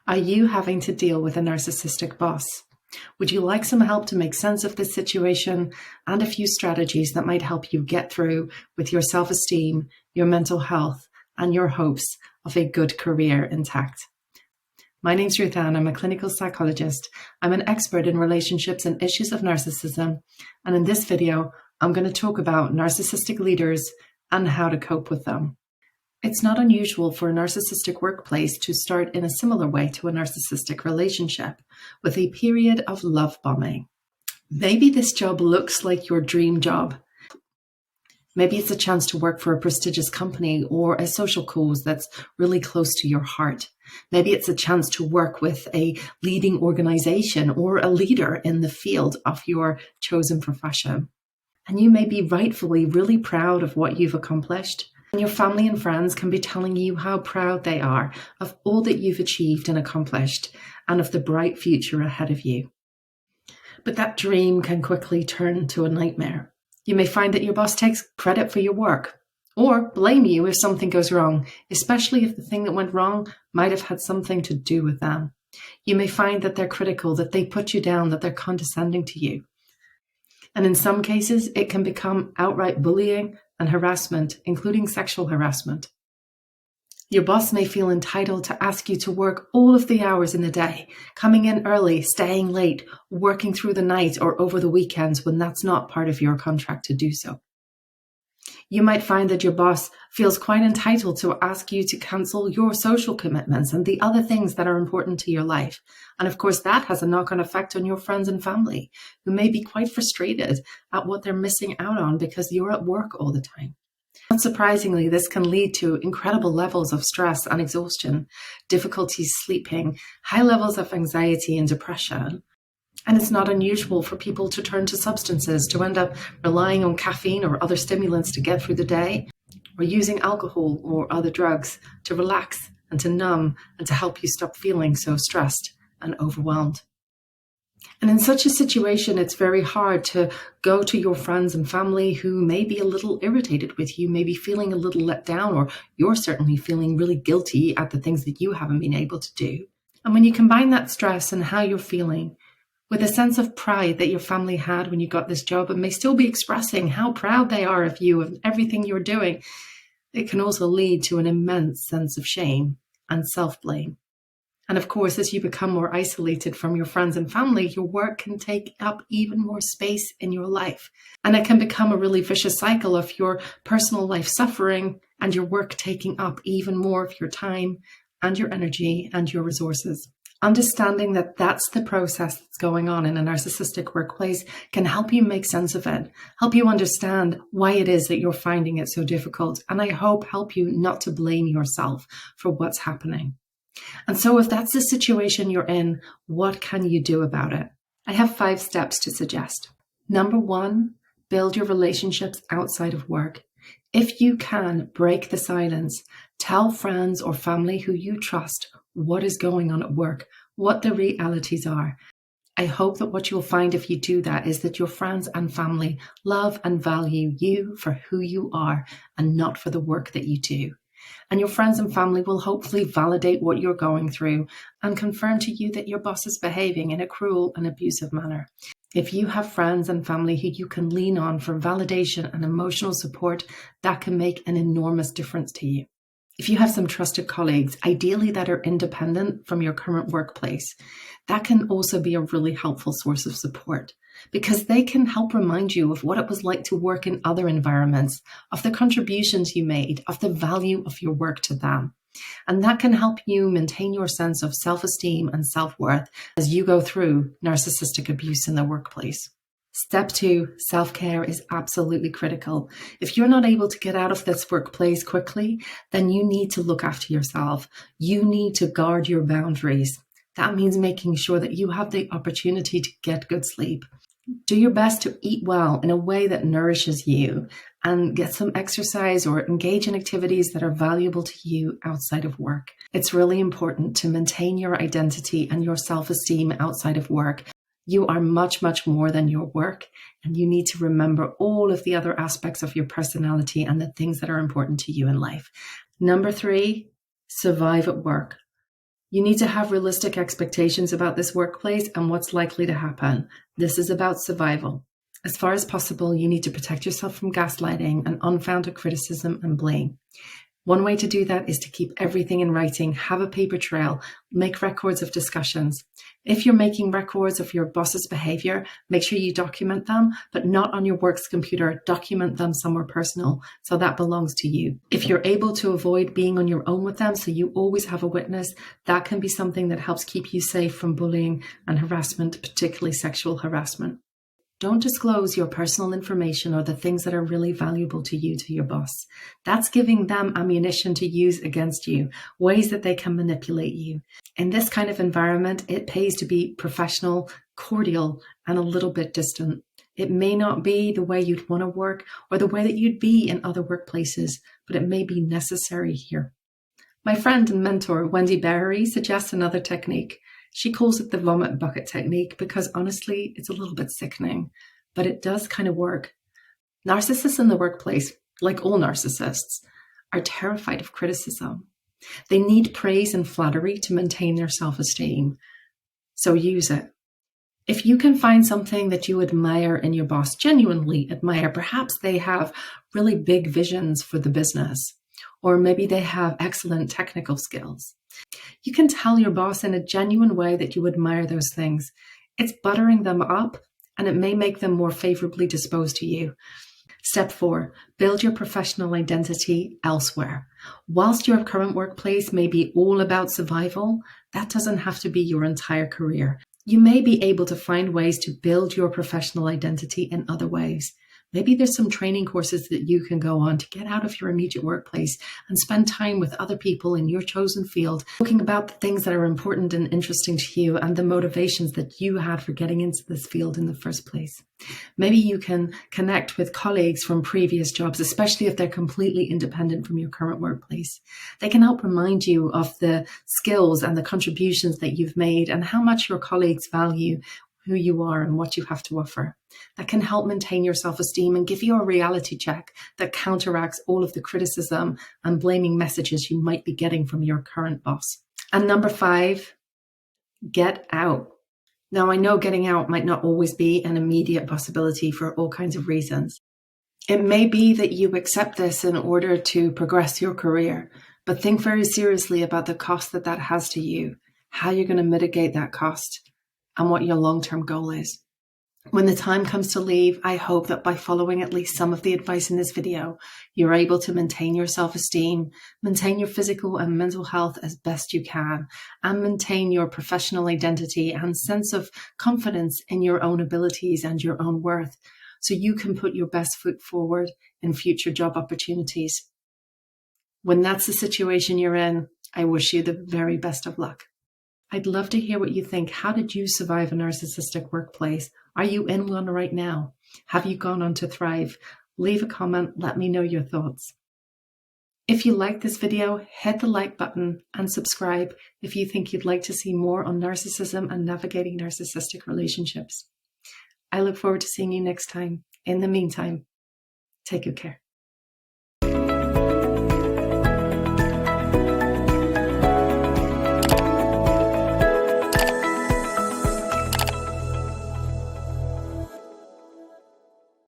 Are you having to deal with a narcissistic boss? Would you like some help to make sense of this situation and a few strategies that might help you get through with your self-esteem, your mental health, and your hopes of a good career intact? My name's Ruth Ann. I'm a clinical psychologist. I'm an expert in relationships and issues of narcissism. And in this video, I'm going to talk about narcissistic leaders and how to cope with them. It's not unusual for a narcissistic workplace to start in a similar way to a narcissistic relationship, with a period of love bombing. Maybe this job looks like your dream job. Maybe it's a chance to work for a prestigious company or a social cause that's really close to your heart. Maybe it's a chance to work with a leading organization or a leader in the field of your chosen profession. And you may be rightfully really proud of what you've accomplished. And your family and friends can be telling you how proud they are of all that you've achieved and accomplished and of the bright future ahead of you. But that dream can quickly turn to a nightmare. You may find that your boss takes credit for your work or blame you if something goes wrong, especially if the thing that went wrong might have had something to do with them. You may find that they're critical, that they put you down, that they're condescending to you. And in some cases, it can become outright bullying and harassment, including sexual harassment. Your boss may feel entitled to ask you to work all of the hours in the day, coming in early, staying late, working through the night or over the weekends when that's not part of your contract to do so. You might find that your boss feels quite entitled to ask you to cancel your social commitments and the other things that are important to your life. And of course, that has a knock-on effect on your friends and family, who may be quite frustrated at what they're missing out on because you're at work all the time. Not surprisingly, this can lead to incredible levels of stress and exhaustion, difficulties sleeping, high levels of anxiety and depression. And it's not unusual for people to turn to substances, to end up relying on caffeine or other stimulants to get through the day, or using alcohol or other drugs to relax and to numb and to help you stop feeling so stressed and overwhelmed. And in such a situation, it's very hard to go to your friends and family who may be a little irritated with you, maybe feeling a little let down, or you're certainly feeling really guilty at the things that you haven't been able to do. And when you combine that stress and how you're feeling with a sense of pride that your family had when you got this job and may still be expressing how proud they are of you and everything you're doing, it can also lead to an immense sense of shame and self-blame. And of course, as you become more isolated from your friends and family, your work can take up even more space in your life. And it can become a really vicious cycle of your personal life suffering and your work taking up even more of your time and your energy and your resources. Understanding that that's the process that's going on in a narcissistic workplace can help you make sense of it, help you understand why it is that you're finding it so difficult, and I hope help you not to blame yourself for what's happening. And so if that's the situation you're in, what can you do about it? I have 5 steps to suggest. Number 1, build your relationships outside of work. If you can, break the silence. Tell friends or family who you trust what is going on at work, what the realities are. I hope that what you'll find if you do that is that your friends and family love and value you for who you are and not for the work that you do. And your friends and family will hopefully validate what you're going through and confirm to you that your boss is behaving in a cruel and abusive manner. If you have friends and family who you can lean on for validation and emotional support, that can make an enormous difference to you. If you have some trusted colleagues, ideally that are independent from your current workplace, that can also be a really helpful source of support because they can help remind you of what it was like to work in other environments, of the contributions you made, of the value of your work to them. And that can help you maintain your sense of self-esteem and self-worth as you go through narcissistic abuse in the workplace. Step 2, self-care is absolutely critical. If you're not able to get out of this workplace quickly, then you need to look after yourself. You need to guard your boundaries. That means making sure that you have the opportunity to get good sleep. Do your best to eat well in a way that nourishes you and get some exercise or engage in activities that are valuable to you outside of work. It's really important to maintain your identity and your self-esteem outside of work. You are much, much more than your work, and you need to remember all of the other aspects of your personality and the things that are important to you in life. Number 3, survive at work. You need to have realistic expectations about this workplace and what's likely to happen. This is about survival. As far as possible, you need to protect yourself from gaslighting and unfounded criticism and blame. One way to do that is to keep everything in writing, have a paper trail, make records of discussions. If you're making records of your boss's behavior, make sure you document them, but not on your work's computer. Document them somewhere personal, so that belongs to you. If you're able to avoid being on your own with them, so you always have a witness, that can be something that helps keep you safe from bullying and harassment, particularly sexual harassment. Don't disclose your personal information or the things that are really valuable to you to your boss. That's giving them ammunition to use against you, ways that they can manipulate you. In this kind of environment, it pays to be professional, cordial, and a little bit distant. It may not be the way you'd want to work or the way that you'd be in other workplaces, but it may be necessary here. My friend and mentor, Wendy Berry, suggests another technique. She calls it the vomit bucket technique because honestly, it's a little bit sickening, but it does kind of work. Narcissists in the workplace, like all narcissists, are terrified of criticism. They need praise and flattery to maintain their self-esteem. So use it. If you can find something that you admire in your boss, genuinely admire, perhaps they have really big visions for the business, or maybe they have excellent technical skills. You can tell your boss in a genuine way that you admire those things. It's buttering them up, and it may make them more favorably disposed to you. Step 4, build your professional identity elsewhere. Whilst your current workplace may be all about survival, that doesn't have to be your entire career. You may be able to find ways to build your professional identity in other ways. Maybe there's some training courses that you can go on to get out of your immediate workplace and spend time with other people in your chosen field, talking about the things that are important and interesting to you and the motivations that you had for getting into this field in the first place. Maybe you can connect with colleagues from previous jobs, especially if they're completely independent from your current workplace. They can help remind you of the skills and the contributions that you've made and how much your colleagues value who you are and what you have to offer. That can help maintain your self-esteem and give you a reality check that counteracts all of the criticism and blaming messages you might be getting from your current boss. And number 5, get out. Now, I know getting out might not always be an immediate possibility for all kinds of reasons. It may be that you accept this in order to progress your career, but think very seriously about the cost that that has to you, how you're going to mitigate that cost, and what your long-term goal is. When the time comes to leave, I hope that by following at least some of the advice in this video, you're able to maintain your self-esteem, maintain your physical and mental health as best you can, and maintain your professional identity and sense of confidence in your own abilities and your own worth, so you can put your best foot forward in future job opportunities. When that's the situation you're in, I wish you the very best of luck. I'd love to hear what you think. How did you survive a narcissistic workplace? Are you in one right now? Have you gone on to thrive? Leave a comment. Let me know your thoughts. If you like this video, hit the like button and subscribe if you think you'd like to see more on narcissism and navigating narcissistic relationships. I look forward to seeing you next time. In the meantime, take good care.